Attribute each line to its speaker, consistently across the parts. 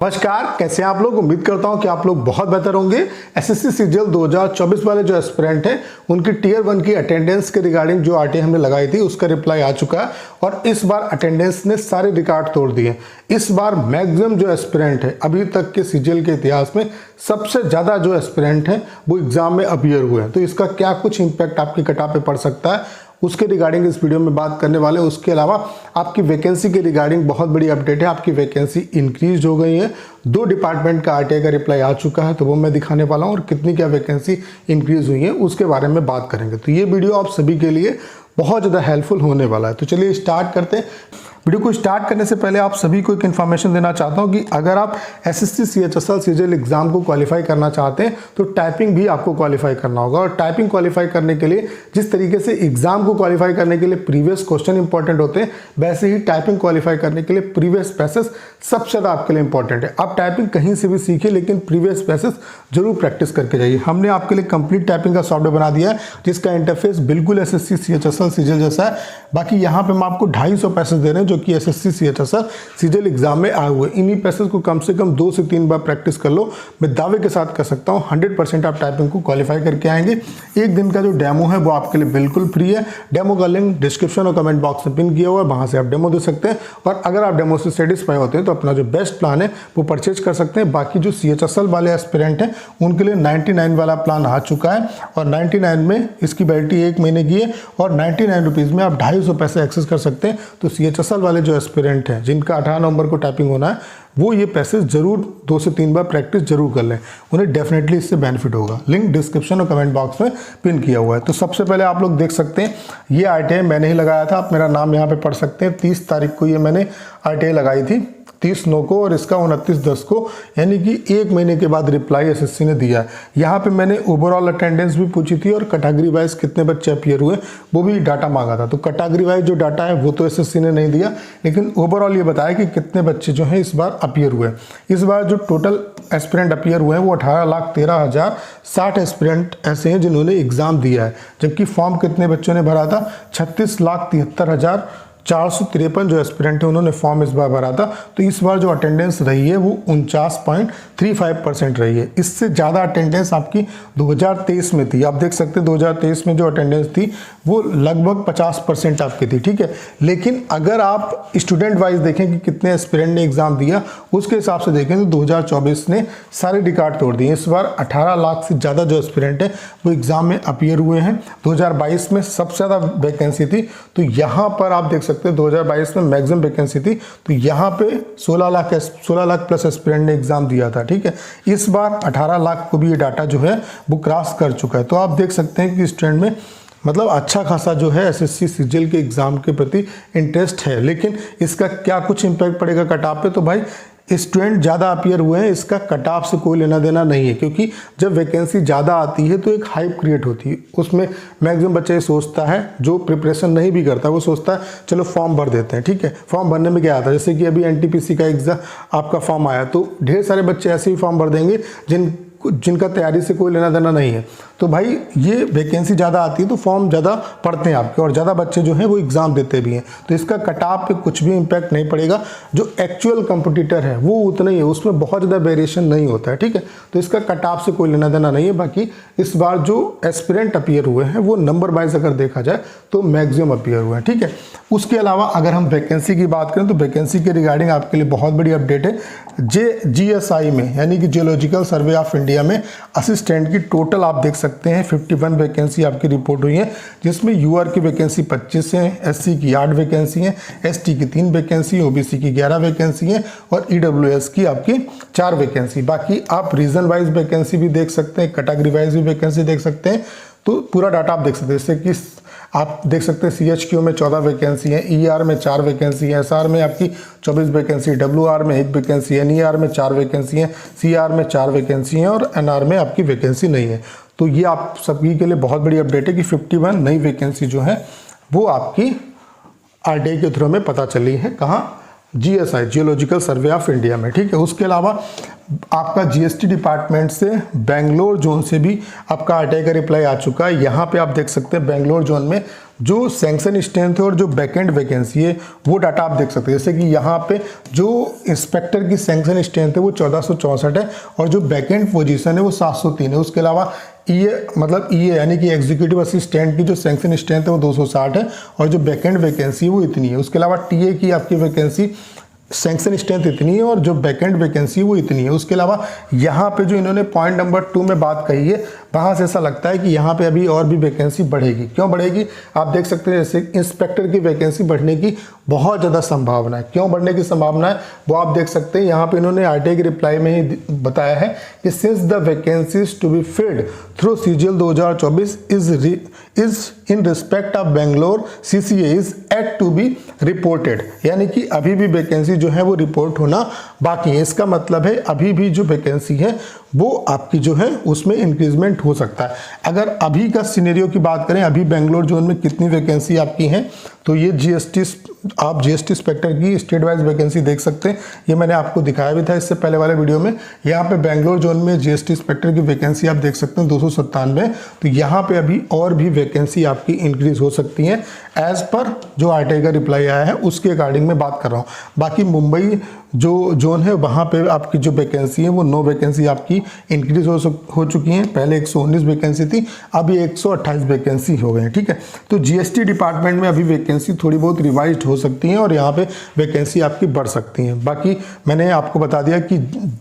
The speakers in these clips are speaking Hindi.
Speaker 1: नमस्कार, कैसे हैं आप लोग। उम्मीद करता हूं कि आप लोग बहुत बेहतर होंगे। एसएससी सीजीएल 2024 वाले जो एस्पिरेंट हैं उनकी टियर 1 की अटेंडेंस के रिगार्डिंग जो आरटीआई हमने लगाई थी उसका रिप्लाई आ चुका है और इस बार अटेंडेंस ने सारे रिकॉर्ड तोड़ दिए। इस बार मैक्सिमम जो एस्पिरेंट है अभी तक के सीजीएल के इतिहास में सबसे ज़्यादा जो एस्पिरेंट हैं वो एग्जाम में अपीयर हुए हैं। तो इसका क्या कुछ इम्पैक्ट आपकी कटऑफ पे पड़ सकता है उसके रिगार्डिंग इस वीडियो में बात करने वाले। उसके अलावा आपकी वैकेंसी के रिगार्डिंग बहुत बड़ी अपडेट है। आपकी वैकेंसी इंक्रीज हो गई है। 2 डिपार्टमेंट का आरटीआई का रिप्लाई आ चुका है तो वो मैं दिखाने वाला हूँ और कितनी क्या वैकेंसी इंक्रीज हुई है उसके बारे में बात करेंगे। तो ये वीडियो आप सभी के लिए बहुत ज़्यादा हेल्पफुल होने वाला है। तो चलिए स्टार्ट करते हैं। वीडियो को स्टार्ट करने से पहले आप सभी को एक इन्फॉर्मेशन देना चाहता हूं कि अगर आप एसएससी सीएचएसएल सीजीएल एग्जाम को क्वालिफाई करना चाहते हैं तो टाइपिंग भी आपको क्वालिफाई करना होगा। और टाइपिंग क्वालिफाई करने के लिए जिस तरीके से एग्जाम को क्वालिफाई करने के लिए प्रीवियस क्वेश्चन इंपॉर्टेंट होते हैं वैसे ही टाइपिंग क्वालिफाई करने के लिए प्रीवियस पैसेज सबसे ज़्यादा आपके लिए इंपॉर्टेंट है। आप टाइपिंग कहीं से भी सीखिए लेकिन प्रीवियस पैसेज जरूर प्रैक्टिस करके जाइए। हमने आपके लिए कंप्लीट टाइपिंग का सॉफ्टवेयर बना दिया है जिसका इंटरफेस बिल्कुल एसएससी सीएचएसएल सीजीएल जैसा है। बाकी यहाँ पे हम आपको 250 पैसेज दे रहे हैं जो कि एसएससी सीएचएसएल सीजीएल एग्जाम में आए हुए। इन्हीं पैसेज को कम से कम 2 से 3 बार प्रैक्टिस कर लो। मैं दावे के साथ कह सकता हूँ 100% आप टाइपिंग को क्वालिफाई करके आएंगे। एक दिन का जो डेमो है वो आपके लिए बिल्कुल फ्री है। डेमो का लिंक डिस्क्रिप्शन और कमेंट बॉक्स में पिन किया हुआ है, वहां से आप डेमो दे सकते हैं। और अगर आप डेमो से सेटिस्फाई होते हैं तो अपना जो बेस्ट प्लान है वो परचेज कर सकते हैं। बाकी जो सीएचएसएल वाले एस्पिरेंट हैं उनके लिए 99 वाला प्लान आ चुका है और 99 में इसकी वैलिडिटी 1 महीने की है और 99 रुपीज़ में आप 250 पैसे एक्सेस कर सकते हैं। तो सीएचएसएल वाले जो एस्पिरेंट हैं जिनका 18 नवंबर को टाइपिंग होना है वो ये पैसेज जरूर 2 से 3 बार प्रैक्टिस जरूर कर लें, उन्हें डेफिनेटली इससे बेनिफिट होगा। लिंक डिस्क्रिप्शन और कमेंट बॉक्स में पिन किया हुआ है। तो सबसे पहले आप लोग देख सकते हैं ये आरटीआई मैंने ही लगाया था। आप मेरा नाम यहाँ पे पढ़ सकते हैं। 30 तारीख को ये मैंने आरटीआई लगाई थी, 30/9 को, और इसका 29/10 को, यानी कि 1 महीने के बाद रिप्लाई एसएससी ने दिया है। यहाँ पे मैंने ओवरऑल अटेंडेंस भी पूछी थी और कैटेगरी वाइज कितने बच्चे अपीयर हुए वो भी डाटा मांगा था। तो कैटेगरी वाइज जो डाटा है वो तो एसएससी ने नहीं दिया, लेकिन ओवरऑल ये बताया कि कितने बच्चे जो हैं इस बार अपीयर हुए। इस बार जो टोटल एस्पिरेंट अपीयर हुए हैं वो 18,13,060 एस्पिरेंट ऐसे हैं जिन्होंने एग्जाम दिया है। जबकि फॉर्म कितने बच्चों ने भरा था? 36,73,453 जो एस्पिरेंट है उन्होंने फॉर्म इस बार भरा था। तो इस बार जो अटेंडेंस रही है वो 49.35% रही है। इससे ज़्यादा अटेंडेंस आपकी 2023 में थी। आप देख सकते हैं 2023 में जो अटेंडेंस थी वो लगभग 50% आपकी थी, ठीक है। लेकिन अगर आप स्टूडेंट वाइज देखें कि कितने एस्पिरेंट ने एग्जाम दिया उसके हिसाब से देखें तो 2024 ने सारे रिकॉर्ड तोड़ दिए। इस बार 18 लाख से ज़्यादा जो एस्पिरेंट है वो एग्जाम में अपीयर हुए हैं। 2022 में सबसे ज़्यादा वैकेंसी थी तो यहाँ पर आप देख सकते हैं 2022 में मैक्सिमम वैकेंसी थी तो यहाँ पे 16 लाख प्लस एस्पिरेंट ने एग्जाम दिया था, ठीक है। इस बार 18 लाख को भी ये डाटा जो है वो क्रॉस कर चुका है। तो आप देख सकते हैं कि इस ट्रेंड में मतलब अच्छा खासा जो है एसएससी सीजीएल के एग्जाम के प्रति इंटरेस्ट है। लेकिन इसका क्या कुछ इम्पैक्ट पड़ेगा कटऑफ पे? तो भाई स्टूडेंट ज़्यादा अपीयर हुए हैं, इसका कटऑफ से कोई लेना देना नहीं है, क्योंकि जब वैकेंसी ज़्यादा आती है तो एक हाइप क्रिएट होती है। उसमें मैक्सिमम बच्चा ये सोचता है, जो प्रिपरेशन नहीं भी करता वो सोचता है चलो फॉर्म भर देते हैं, ठीक है। फॉर्म भरने में क्या आता है, जैसे कि अभी एनटीपीसी का एग्जाम आपका फॉर्म आया तो ढेर सारे बच्चे ऐसे ही फॉर्म भर देंगे जिनका तैयारी से कोई लेना देना नहीं है। तो भाई ये वैकेंसी ज़्यादा आती है तो फॉर्म ज़्यादा पढ़ते हैं आपके और ज़्यादा बच्चे जो हैं वो एग्ज़ाम देते भी हैं। तो इसका कटऑफ पे कुछ भी इम्पैक्ट नहीं पड़ेगा। जो एक्चुअल कंपटीटर है वो उतना ही है, उसमें बहुत ज़्यादा वेरिएशन नहीं होता है, ठीक है। तो इसका कटऑफ से कोई लेना देना नहीं है। बाकी इस बार जो एस्पिरेंट अपीयर हुए हैं वो नंबर वाइज अगर देखा जाए तो मैक्सिमम अपीयर हुए हैं, ठीक है। उसके अलावा अगर हम वैकेंसी की बात करें तो वैकेंसी के रिगार्डिंग आपके लिए बहुत बड़ी अपडेट है। जीएसआई में यानी कि जियोलॉजिकल सर्वे ऑफ इंडिया में असिस्टेंट की टोटल आप देख सकते हैं 51 वैकेंसी आपकी रिपोर्ट हुई है, जिसमें यूआर की वैकेंसी 25 है, एससी की 8 वैकेंसी है, एसटी की 3 वैकेंसी, ओबीसी की 11 वैकेंसी है और ईडब्ल्यूएस की आपकी 4 वैकेंसी। बाकी आप रीजन वाइज वैकेंसी भी देख सकते हैं, कैटेगरी वाइज भी वैकेंसी देख सकते हैं। तो पूरा डाटा आप देख सकते हैं, जैसे कि आप देख सकते हैं सीएचक्यू में 14 वैकेंसी है, ईआर में 4 वैकेंसी है, एसआर में आपकी 24 वैकेंसी, डब्ल्यूआर में 1 वैकेंसी, एनईआर में 4 वैकेंसी है, सीआर में 4 वैकेंसी है और एनआर में आपकी वैकेंसी नहीं है। तो ये आप सभी के लिए बहुत बड़ी अपडेट है कि 51 नई वैकेंसी जो है वो आपकी आरटीआई के थ्रू में पता चली है। कहाँ? GSI geological survey of India में, ठीक है। उसके अलावा आपका जीएसटी डिपार्टमेंट से बेंगलोर जोन से भी आपका आरटीआई का रिप्लाई आ चुका है। यहाँ पे आप देख सकते हैं बेंगलोर जोन में जो सैंक्शन स्ट्रेंथ है और जो बैकेंड वैकेंसी है वो डाटा आप देख सकते हैं। जैसे कि यहाँ पे जो इंस्पेक्टर की सैंक्शन स्ट्रेंथ है वो 1464 है और जो बैकेंड पोजीशन है वो 703 है। उसके अलावा ईए यानी कि एग्जीक्यूटिव असिस्टेंट की जो सैंक्शन स्ट्रेंथ है वो 260 है और जो बैकेंड वैकेंसी है वो इतनी है। उसके अलावा टीए की आपकी वैकेंसी सैंक्शन स्ट्रेंथ इतनी है और जो बैकेंड वैकेंसी वो इतनी है। उसके अलावा यहाँ पे जो इन्होंने पॉइंट नंबर 2 में बात कही है वहाँ से ऐसा लगता है कि यहाँ पे अभी और भी वैकेंसी बढ़ेगी। क्यों बढ़ेगी आप देख सकते हैं, जैसे इंस्पेक्टर की वैकेंसी बढ़ने की बहुत ज़्यादा संभावना है। क्यों बढ़ने की संभावना है वो आप देख सकते हैं। यहाँ पे इन्होंने आरटीआई की रिप्लाई में ही बताया है कि since the vacancies to be filled through CGL 2024 is in respect of Bangalore CCA is at to be reported, यानी कि अभी भी वैकेंसी जो है वो रिपोर्ट होना बाकी है। इसका मतलब है अभी भी जो वैकेंसी है वो आपकी जो है उसमें इंक्रीजमेंट हो सकता है। अगर अभी का सिनेरियो की बात करें, अभी बेंगलोर जोन में कितनी वैकेंसी आपकी है, तो ये आप जीएसटी इंस्पेक्टर की स्टेट वाइज वैकेंसी देख सकते हैं। ये मैंने आपको दिखाया भी था इससे पहले वाले वीडियो में। यहाँ पे बेंगलोर जोन में जीएसटी इंस्पेक्टर की वैकेंसी आप देख सकते हैं 297। तो यहाँ पे अभी और भी वैकेंसी आपकी इंक्रीज हो सकती है एज पर जो आरटीआई का रिप्लाई आया है उसके अकॉर्डिंग मैं बात कर रहा हूँ। बाकी मुंबई जो जोन है वहाँ पे आपकी जो वैकेंसी है वो 9 वैकेंसी आपकी इंक्रीज हो चुकी हैं। पहले 119 वैकेंसी थी, अभी 128 वैकेंसी हो गए हैं। ठीक है, तो जीएसटी डिपार्टमेंट में अभी वैकेंसी थोड़ी बहुत रिवाइज हो सकती हैं और यहाँ पे वैकेंसी आपकी बढ़ सकती हैं। बाकी मैंने आपको बता दिया कि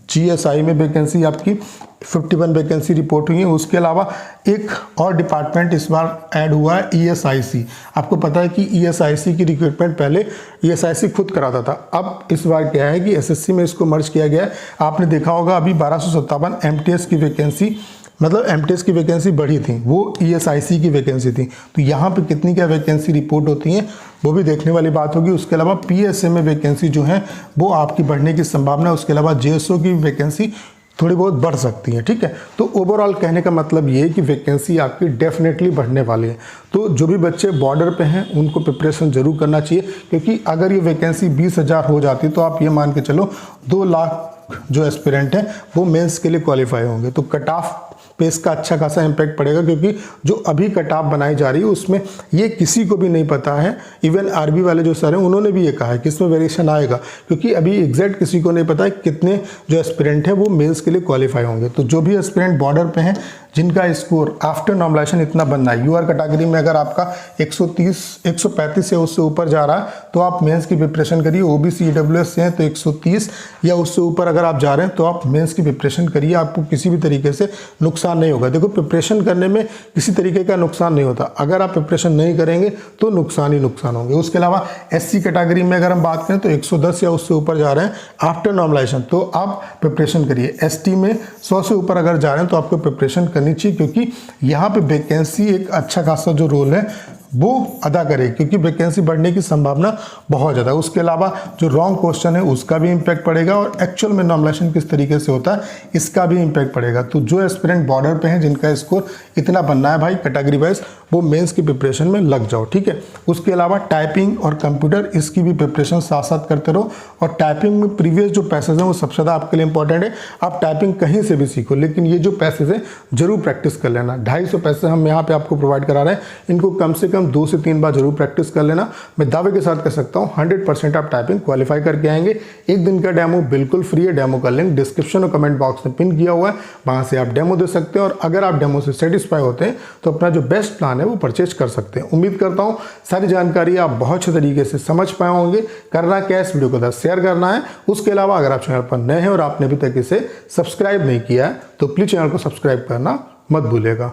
Speaker 1: जीएसआई में वैकेंसी आपकी 51 वैकेंसी रिपोर्ट हुई है। उसके अलावा एक और डिपार्टमेंट इस बार ऐड हुआ है ईएसआईसी। आपको पता है कि ईएसआईसी की रिक्रूटमेंट पहले ईएसआईसी खुद कराता था, अब इस बार क्या है कि एसएससी में इसको मर्ज किया गया है। आपने देखा होगा अभी 1257 एमटीएस की वैकेंसी, मतलब एमटीएस की वैकेंसी बढ़ी थी, वो ईएसआईसी की वैकेंसी थी। तो यहाँ पे कितनी क्या वैकेंसी रिपोर्ट होती है वो भी देखने वाली बात होगी। उसके अलावा पीएसए में वैकेंसी जो है वो आपकी बढ़ने की संभावना है। उसके अलावा जेएसओ की वैकेंसी थोड़ी बहुत बढ़ सकती है। ठीक है, तो ओवरऑल कहने का मतलब ये है कि वैकेंसी आपकी डेफिनेटली बढ़ने वाली है। तो जो भी बच्चे बॉर्डर पे हैं उनको प्रिपरेशन जरूर करना चाहिए, क्योंकि अगर ये वैकेंसी 20,000 हो जाती तो आप ये मान के चलो 2 लाख जो एस्पिरेंट हैं वो मेंस के लिए क्वालिफाई होंगे। तो कट ऑफ पे इसका अच्छा खासा इम्पैक्ट पड़ेगा, क्योंकि जो अभी कट ऑफ बनाई जा रही है उसमें ये किसी को भी नहीं पता है। इवन आरबी वाले जो सर हैं उन्होंने भी ये कहा है कि इसमें वेरिएशन आएगा, क्योंकि अभी एग्जैक्ट किसी को नहीं पता है कितने जो एस्पिरेंट हैं वो मेंस के लिए क्वालिफाई होंगे। तो जो भी एस्पिरेंट बॉर्डर पे हैं जिनका स्कोर आफ्टर नॉर्मलाइजेशन इतना बनना है, यूआर कैटेगरी में अगर आपका 135 से उससे ऊपर जा रहा है तो आप मेंस की प्रिपरेशन करिए। ओबीसी ईडब्ल्यूएस से हैं तो 130 या उससे ऊपर अगर आप जा रहे हैं तो आप मेंस की प्रिपरेशन करिए, आपको किसी भी तरीके से नुकसान नहीं होगा। देखो, प्रिपरेशन करने में किसी तरीके का नुकसान नहीं होता, अगर आप प्रिपरेशन नहीं करेंगे तो नुकसान ही नुकसान होंगे। उसके अलावा एससी कैटेगरी में अगर हम बात करें तो 110 या उससे ऊपर जा रहे हैं आफ्टर नॉर्मलाइजेशन तो आप प्रिपरेशन करिए। एसटी में 100 से ऊपर अगर जा रहे हैं तो आपको प्रिपरेशन करनी चाहिए, क्योंकि यहाँ पे वैकेंसी एक अच्छा खासा जो रोल है वो अदा करेगी, क्योंकि वैकेंसी बढ़ने की संभावना बहुत ज़्यादा है। उसके अलावा जो रॉन्ग क्वेश्चन है उसका भी इम्पैक्ट पड़ेगा और एक्चुअल में नॉर्मलाइजेशन किस तरीके से होता है इसका भी इम्पैक्ट पड़ेगा। तो जो एस्पिरेंट बॉर्डर पे हैं जिनका स्कोर इतना बनना है भाई कैटेगरी वाइज, वो मेंस की प्रिपरेशन में लग जाओ। ठीक है, उसके अलावा टाइपिंग और कंप्यूटर इसकी भी प्रिपरेशन साथ साथ करते रहो। और टाइपिंग में प्रीवियस जो पैसेज हैं वो सबसे ज़्यादा आपके लिए इंपॉर्टेंट है। आप टाइपिंग कहीं से भी सीखो, लेकिन ये जो पैसेज हैं जरूर प्रैक्टिस कर लेना। 250 पैसे हम यहाँ पे आपको प्रोवाइड करा रहे हैं, इनको कम से कम 2 से 3 बार जरूर प्रैक्टिस कर लेना। मैं दावे के साथ कह सकता हूँ 100% आप टाइपिंग क्वालिफाई करके आएंगे। एक दिन का डेमो बिल्कुल फ्री है, डेमो का लिंक डिस्क्रिप्शन और कमेंट बॉक्स में पिन किया हुआ है, वहाँ से आप डेमो दे सकते हैं। और अगर आप डेमो से सेटिस्फाई होते हैं तो अपना जो बेस्ट प्लान है वो परचेज कर सकते हैं। उम्मीद करता हूँ सारी जानकारी आप बहुत अच्छे तरीके से समझ पाए होंगे। करना क्या है, इस वीडियो को शेयर करना है। उसके अलावा अगर आप चैनल पर नए हैं और आपने अभी तक इसे सब्सक्राइब नहीं किया है तो प्लीज़ चैनल को सब्सक्राइब करना मत भूलिएगा।